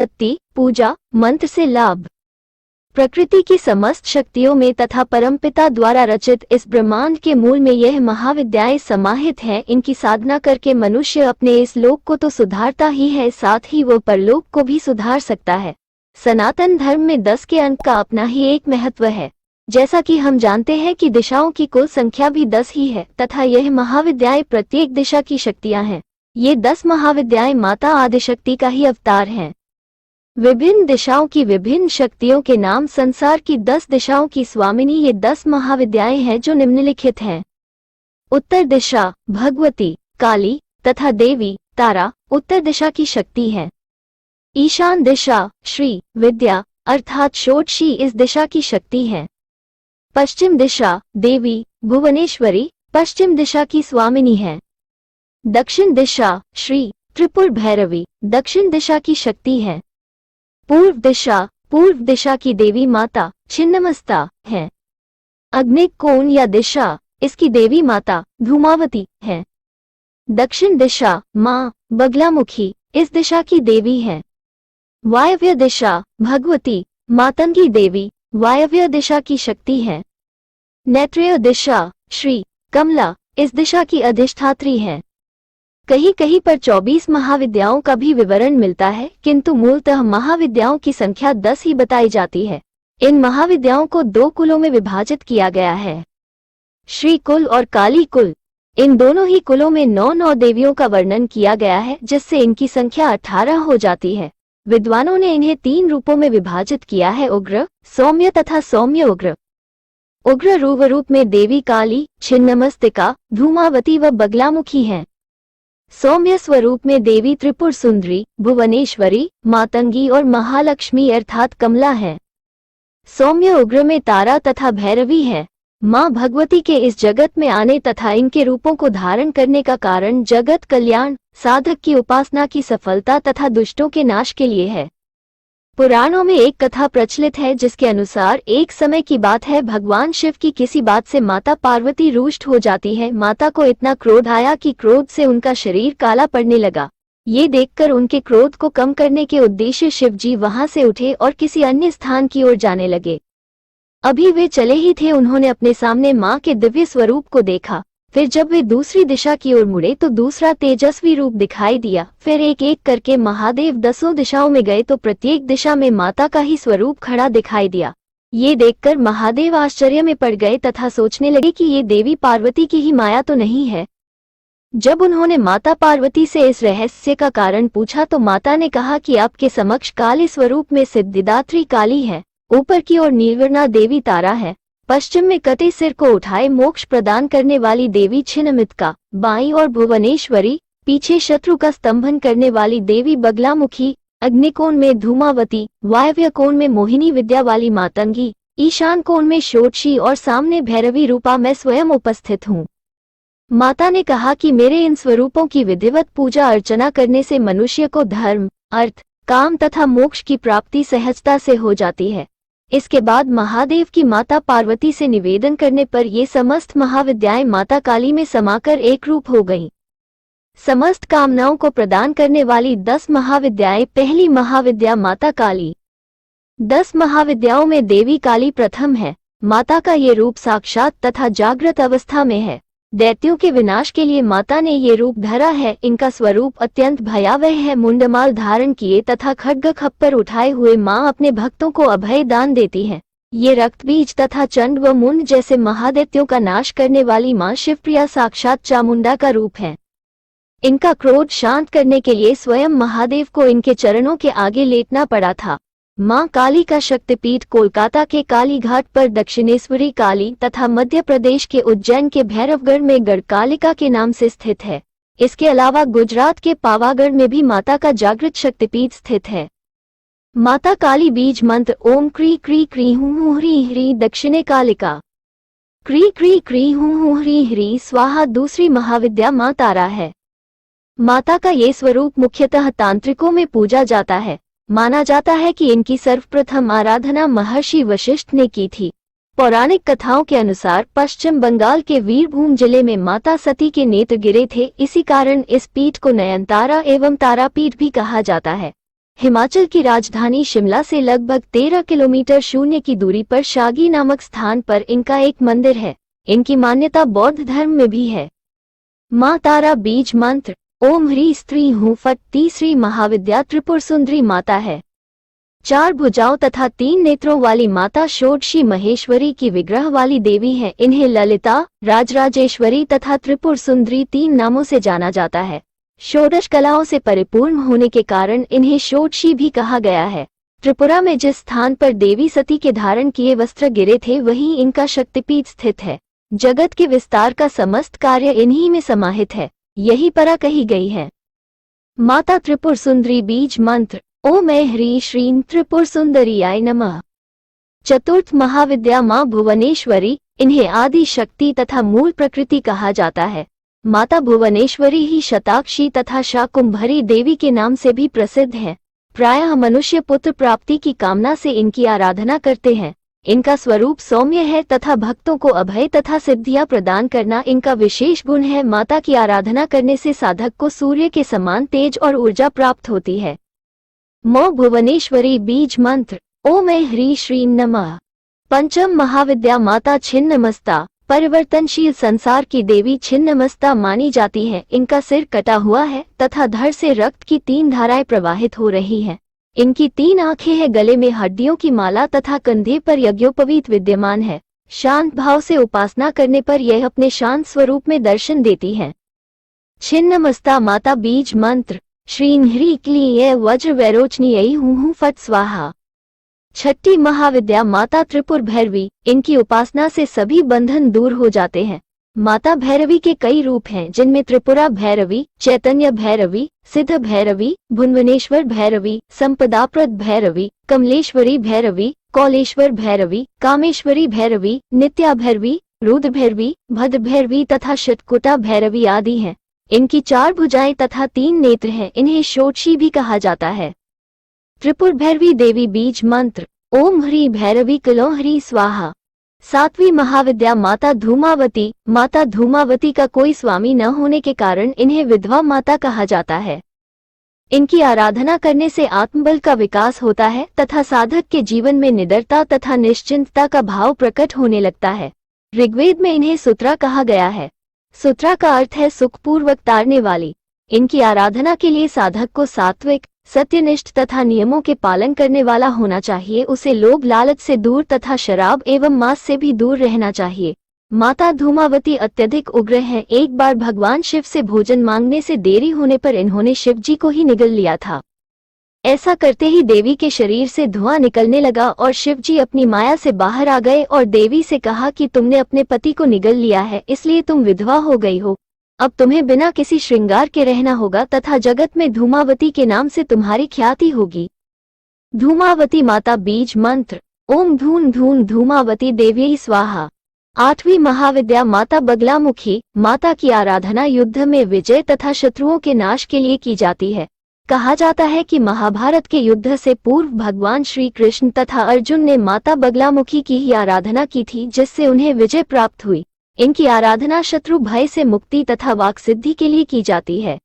उत्पत्ति, पूजा, मंत्र से लाभ। प्रकृति की समस्त शक्तियों में तथा परमपिता द्वारा रचित इस ब्रह्मांड के मूल में यह महाविद्याएं समाहित हैं। इनकी साधना करके मनुष्य अपने इस लोक को तो सुधारता ही है, साथ ही वो परलोक को भी सुधार सकता है। सनातन धर्म में 10 के अंक का अपना ही एक महत्व है। जैसा कि हम जानते हैं कि दिशाओं की कुल संख्या भी 10 ही है तथा यह महाविद्याएं प्रत्येक दिशा की शक्तियां हैं। ये 10 महाविद्याएं माता आदिशक्ति का ही अवतार हैं। विभिन्न दिशाओं की विभिन्न शक्तियों के नाम संसार की 10 दिशाओं की स्वामिनी ये 10 महाविद्याएं हैं जो निम्नलिखित हैं। उत्तर दिशा भगवती, काली तथा देवी, तारा उत्तर दिशा की शक्ति है। ईशान दिशा श्री, विद्या अर्थात षोडशी इस दिशा की शक्ति है। पश्चिम दिशा देवी, भुवनेश्वरी पश्चिम दिशा की स्वामिनी है। दक्षिण दिशा श्री, त्रिपुर भैरवी दक्षिण दिशा की शक्ति है। पूर्व दिशा पूर्व दिशा की देवी माता छिन्नमस्ता है। अग्निक कोण या दिशा इसकी देवी माता धूमावती है। दक्षिण दिशा माँ बगलामुखी इस दिशा की देवी है। वायव्य दिशा भगवती मातंगी देवी वायव्य दिशा की शक्ति है। नैत्रेय दिशा श्री, कमला इस दिशा की अधिष्ठात्री है। कहीं कहीं पर 24 महाविद्याओं का भी विवरण मिलता है, किंतु मूलतः महाविद्याओं की संख्या 10 ही बताई जाती है। इन महाविद्याओं को 2 कुलों में विभाजित किया गया है, श्री कुल और काली कुल। इन दोनों ही कुलों में 9 देवियों का वर्णन किया गया है, जिससे इनकी संख्या 18 हो जाती है। विद्वानों ने इन्हें 3 रूपों में विभाजित किया है, उग्र, सौम्य तथा सौम्य उग्र। उग्र रूप में देवी काली, छिन्नमस्तिका, धूमावती व बगलामुखी हैं। सौम्य स्वरूप में देवी त्रिपुर सुंदरी, भुवनेश्वरी, मातंगी और महालक्ष्मी अर्थात कमला है। सौम्य उग्र में तारा तथा भैरवी है। माँ भगवती के इस जगत में आने तथा इनके रूपों को धारण करने का कारण जगत कल्याण, साधक की उपासना की सफलता तथा दुष्टों के नाश के लिए है। पुराणों में एक कथा प्रचलित है जिसके अनुसार एक समय की बात है, भगवान शिव की किसी बात से माता पार्वती रुष्ट हो जाती है। माता को इतना क्रोध आया कि क्रोध से उनका शरीर काला पड़ने लगा। ये देखकर उनके क्रोध को कम करने के उद्देश्य शिव जी वहां से उठे और किसी अन्य स्थान की ओर जाने लगे। अभी वे चले ही थे, उन्होंने अपने सामने माँ के दिव्य स्वरूप को देखा। फिर जब वे दूसरी दिशा की ओर मुड़े तो दूसरा तेजस्वी रूप दिखाई दिया। फिर एक एक करके महादेव 10 दिशाओं में गए तो प्रत्येक दिशा में माता का ही स्वरूप खड़ा दिखाई दिया। ये देखकर महादेव आश्चर्य में पड़ गए तथा सोचने लगे कि ये देवी पार्वती की ही माया तो नहीं है। जब उन्होंने माता पार्वती से इस रहस्य का कारण पूछा तो माता ने कहा कि आपके समक्ष काली स्वरूप में सिद्धिदात्री काली है, ऊपर की ओर निर्वर्णा देवी तारा है, पश्चिम में कटे सिर को उठाए मोक्ष प्रदान करने वाली देवी छिन्नमस्तिका, बाईं और भुवनेश्वरी, पीछे शत्रु का स्तंभन करने वाली देवी बगलामुखी, अग्निकोण में धूमावती, वायव्य कोण में मोहिनी विद्या वाली मातंगी, ईशान कोण में षोडशी और सामने भैरवी रूपा मैं स्वयं उपस्थित हूँ। माता ने कहा कि मेरे इन स्वरूपों की विधिवत पूजा अर्चना करने से मनुष्य को धर्म, अर्थ, काम तथा मोक्ष की प्राप्ति सहजता से हो जाती है। इसके बाद महादेव की माता पार्वती से निवेदन करने पर ये समस्त महाविद्याएं माता काली में समाकर एक रूप हो गईं। समस्त कामनाओं को प्रदान करने वाली 10 महाविद्याएं। पहली महाविद्या माता काली। 10 महाविद्याओं में देवी काली प्रथम है। माता का ये रूप साक्षात तथा जागृत अवस्था में है। दैत्यों के विनाश के लिए माता ने ये रूप धरा है। इनका स्वरूप अत्यंत भयावह है। मुंडमाल धारण किए तथा खड्ग खप्पर उठाए हुए माँ अपने भक्तों को अभय दान देती है। ये रक्तबीज तथा चंड व मुंड जैसे महादैत्यों का नाश करने वाली माँ शिवप्रिया साक्षात चामुंडा का रूप है। इनका क्रोध शांत करने के लिए स्वयं महादेव को इनके चरणों के आगे लेटना पड़ा था। मां काली का शक्तिपीठ कोलकाता के काली घाट पर दक्षिणेश्वरी काली तथा मध्य प्रदेश के उज्जैन के भैरवगढ़ में गढ़कालिका के नाम से स्थित है। इसके अलावा गुजरात के पावागढ़ में भी माता का जागृत शक्तिपीठ स्थित है। माता काली बीज मंत्र ओम क्री क्री क्री हूं ह्री ह्री दक्षिणे कालिका, क्री क्री क्री हूं ह्री ह्री स्वाहा। दूसरी महाविद्या मां तारा है। माता का ये स्वरूप मुख्यतः तांत्रिकों में पूजा जाता है। माना जाता है कि इनकी सर्वप्रथम आराधना महर्षि वशिष्ठ ने की थी। पौराणिक कथाओं के अनुसार पश्चिम बंगाल के वीरभूम जिले में माता सती के नेत्र गिरे थे। इसी कारण इस पीठ को नयनतारा एवं तारापीठ भी कहा जाता है। हिमाचल की राजधानी शिमला से लगभग 13 किलोमीटर शून्य की दूरी पर शागी नामक स्थान पर इनका एक मंदिर है। इनकी मान्यता बौद्ध धर्म में भी है। माँ तारा बीज मंत्र ओम ह्री स्त्री हूँ फट तीसरी महाविद्या त्रिपुर सुंदरी माता है। 4 भुजाओं तथा 3 नेत्रों वाली माता षोडशी महेश्वरी की विग्रह वाली देवी है। इन्हें ललिता, राजराजेश्वरी तथा त्रिपुर सुंदरी 3 नामों से जाना जाता है। षोडश कलाओं से परिपूर्ण होने के कारण इन्हें षोडशी भी कहा गया है। त्रिपुरा में जिस स्थान पर देवी सती के धारण किए वस्त्र गिरे थे वहीं इनका शक्तिपीठ स्थित है। जगत के विस्तार का समस्त कार्य इन्हीं में समाहित है, यही परा कही गई है। माता त्रिपुर सुंदरी बीज मंत्र ओम ह्रीं श्रीं त्रिपुर सुंदरियाय नमः। चतुर्थ महाविद्या माँ भुवनेश्वरी, इन्हें आदि शक्ति तथा मूल प्रकृति कहा जाता है। माता भुवनेश्वरी ही शताक्षी तथा शाकुंभरी देवी के नाम से भी प्रसिद्ध है। प्रायः मनुष्य पुत्र प्राप्ति की कामना से इनकी आराधना करते हैं। इनका स्वरूप सौम्य है तथा भक्तों को अभय तथा सिद्धियां प्रदान करना इनका विशेष गुण है। माता की आराधना करने से साधक को सूर्य के समान तेज और ऊर्जा प्राप्त होती है। मौ भुवनेश्वरी बीज मंत्र ओम ह्रीं श्रीं नमः। पंचम महाविद्या माता छिन्नमस्ता, परिवर्तनशील संसार की देवी छिन्नमस्ता मानी जाती है। इनका सिर कटा हुआ है तथा धड़ से रक्त की 3 धाराएं प्रवाहित हो रही हैं। इनकी 3 आंखें हैं, गले में हड्डियों की माला तथा कंधे पर यज्ञोपवीत विद्यमान है। शांत भाव से उपासना करने पर यह अपने शांत स्वरूप में दर्शन देती है। छिन्नमस्ता माता बीज मंत्र श्रीं ह्रीं क्लीं वज्र वैरोचनीयै हूँ फट स्वाहा। छठी महाविद्या माता त्रिपुर भैरवी, इनकी उपासना से सभी बंधन दूर हो जाते हैं। माता भैरवी के कई रूप हैं, जिनमें त्रिपुरा भैरवी, चैतन्य भैरवी, सिद्ध भैरवी, भुवनेश्वर भैरवी, संपदाप्रद भैरवी, कमलेश्वरी भैरवी, कौलेश्वर भैरवी, कामेश्वरी भैरवी, नित्या भैरवी, रुद्र भैरवी, भद्र भैरवी तथा शतकुटा भैरवी आदि हैं। इनकी 4 भुजाएं तथा 3 नेत्र हैं। इन्हें षोडशी भी कहा जाता है। त्रिपुर भैरवी देवी बीज मंत्र ओम ह्रीं भैरवी क्लों ह्रीं स्वाहा। 7वीं महाविद्या माता धूमावती। माता धूमावती का कोई स्वामी न होने के कारण इन्हें विधवा माता कहा जाता है। इनकी आराधना करने से आत्मबल का विकास होता है तथा साधक के जीवन में निडरता तथा निश्चिंतता का भाव प्रकट होने लगता है। ऋग्वेद में इन्हें सुत्रा कहा गया है। सुत्रा का अर्थ है सुखपूर्वक तारने वाली। इनकी आराधना के लिए साधक को सात्विक, सत्यनिष्ठ तथा नियमों के पालन करने वाला होना चाहिए। उसे लोभ लालच से दूर तथा शराब एवं मांस से भी दूर रहना चाहिए। माता धूमावती अत्यधिक उग्र हैं। एक बार भगवान शिव से भोजन मांगने से देरी होने पर इन्होंने शिव जी को ही निगल लिया था। ऐसा करते ही देवी के शरीर से धुआं निकलने लगा और शिव जी अपनी माया से बाहर आ गए और देवी से कहा कि तुमने अपने पति को निगल लिया है, इसलिए तुम विधवा हो गई हो। अब तुम्हें बिना किसी श्रृंगार के रहना होगा तथा जगत में धूमावती के नाम से तुम्हारी ख्याति होगी। धूमावती माता बीज मंत्र ओम धून धून धूमावती देव्यै स्वाहा। 8वीं महाविद्या माता बगलामुखी। माता की आराधना युद्ध में विजय तथा शत्रुओं के नाश के लिए की जाती है। कहा जाता है कि महाभारत के युद्ध से पूर्व भगवान श्री कृष्ण तथा अर्जुन ने माता बगलामुखी की ही आराधना की थी, जिससे उन्हें विजय प्राप्त हुई। इनकी आराधना शत्रु भय से मुक्ति तथा वाक सिद्धि के लिए की जाती है।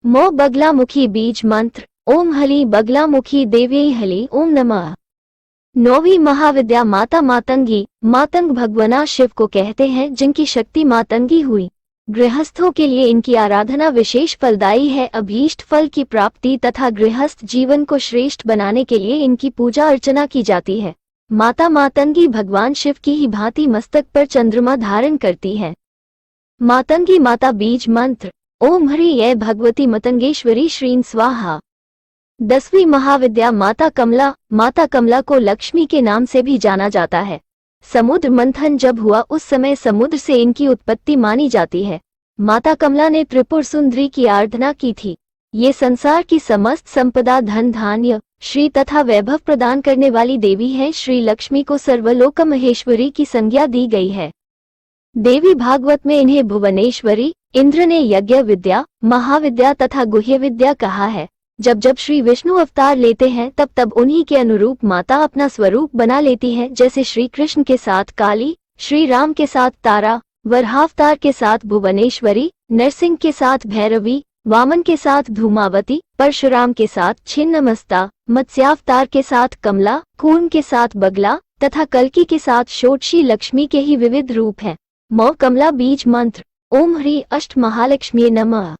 मो बगलामुखी बीज मंत्र ओम हली बगलामुखी देव्यै हली ओम नमः। 9वीं महाविद्या माता मातंगी। मातंग भगवान शिव को कहते हैं, जिनकी शक्ति मातंगी हुई। गृहस्थों के लिए इनकी आराधना विशेष फलदायी है। अभीष्ट फल की प्राप्ति तथा गृहस्थ जीवन को श्रेष्ठ बनाने के लिए इनकी पूजा अर्चना की जाती है। माता मातंगी भगवान शिव की ही भांति मस्तक पर चंद्रमा धारण करती है। मातंगी माता बीज मंत्र ओम ह्रीं भगवती मतंगेश्वरी श्रीं स्वाहा। 10वीं महाविद्या माता कमला। माता कमला को लक्ष्मी के नाम से भी जाना जाता है। समुद्र मंथन जब हुआ उस समय समुद्र से इनकी उत्पत्ति मानी जाती है। माता कमला ने त्रिपुर सुंदरी की आराधना की थी। ये संसार की समस्त संपदा, धन धान्य, श्री तथा वैभव प्रदान करने वाली देवी है। श्री लक्ष्मी को सर्वलोक महेश्वरी की संज्ञा दी गई है। देवी भागवत में इन्हें भुवनेश्वरी, इंद्र ने यज्ञ विद्या, महाविद्या तथा गुह्य विद्या कहा है। जब जब श्री विष्णु अवतार लेते हैं तब तब उन्हीं के अनुरूप माता अपना स्वरूप बना लेती है। जैसे श्री कृष्ण के साथ काली, श्री राम के साथ तारा, वराहावतार के साथ भुवनेश्वरी, नरसिंह के साथ भैरवी, वामन के साथ धूमावती, परशुराम के साथ छिन्नमस्ता, मत्स्यावतार के साथ कमला, कूर्म के साथ बगला तथा कल्की के साथ षोडशी लक्ष्मी के ही विविध रूप हैं। कमला बीज मंत्र। ओम ह्री अष्ट महालक्ष्मी नमः।